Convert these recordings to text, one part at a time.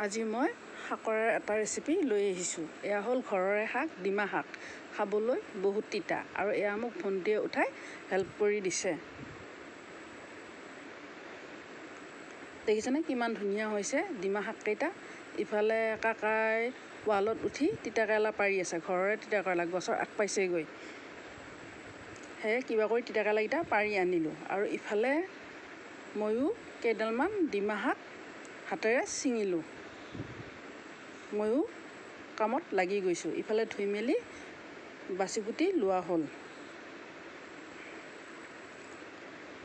আজি মই শাকৰ এটা ৰেচিপি লৈ আহিছোঁ। এয়া হ'ল ঘৰৰে শাক, ডিমা শাক। খাবলৈ বহুত তিতা আৰু এয়া মোক ভণ্টিয়ে উঠাই হেল্প কৰি দিছে। দেখিছেনে কিমান ধুনীয়া হৈছে ডিমা শাককেইটা। ইফালে কাকাই ৱালত উঠি তিতাকেৰেলা পাৰি আছে। ঘৰৰে তিতাকেৰেলা গছৰ আগ পাইছেগৈ। সেয়ে কিবা কৰি তিতাকেৰেলাকেইটা পাৰি আনিলোঁ আৰু ইফালে ময়ো কেইডালমান ডিমা শাক হাতেৰে ছিঙিলোঁ। ময়ো কামত লাগি গৈছোঁ। ইফালে ধুই মেলি বাচি কুটি লোৱা হ'ল।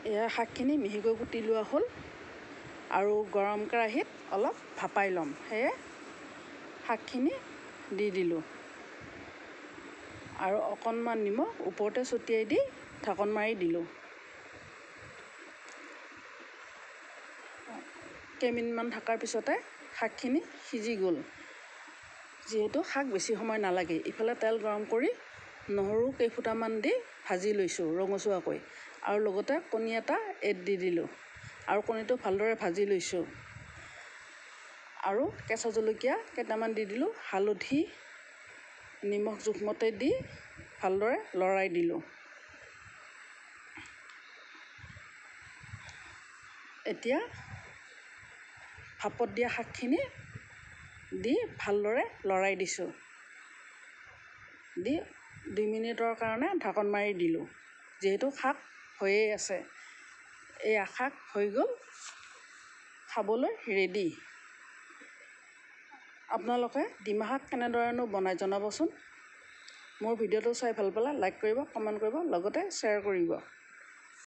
এয়া শাকখিনি মিহিকৈ কুটি লোৱা হ'ল আৰু গৰম কেৰাহীত অলপ ভাপাই ল'ম। সেয়ে শাকখিনি দি দিলোঁ আৰু অকণমান নিমখ ওপৰতে ছটিয়াই দি ঢাকন মাৰি দিলোঁ। কেইমিনিটমান থকাৰ পিছতে শাকখিনি সিজি গ'ল। যিহেতু শাক বেছি সময় নালাগে। ইফালে তেল গৰম কৰি নহৰু কেইফুটামান দি ভাজি লৈছোঁ ৰঙচুৱাকৈ আৰু লগতে কণী এটা এড দি দিলোঁ আৰু কণীটো ভালদৰে ভাজি লৈছোঁ আৰু কেঁচা জলকীয়া কেইটামান দি দিলোঁ। হালধি নিমখ জোখমতে দি ভালদৰে লৰাই দিলোঁ। এতিয়া ভাপত দিয়া শাকখিনি দি ভালদৰে লৰাই দিছোঁ। দি 2 মিনিটৰ কাৰণে ঢাকন মাৰি দিলোঁ। যিহেতু শাক হৈয়ে আছে। এয়া শাক হৈ গ'ল, খাবলৈ ৰেডি। আপোনালোকে ডিমা শাক কেনেদৰেনো বনাই জনাবচোন। মোৰ ভিডিঅ'টো চাই ভাল পালে লাইক কৰিব, কমেণ্ট কৰিব, লগতে শ্বেয়াৰ কৰিব।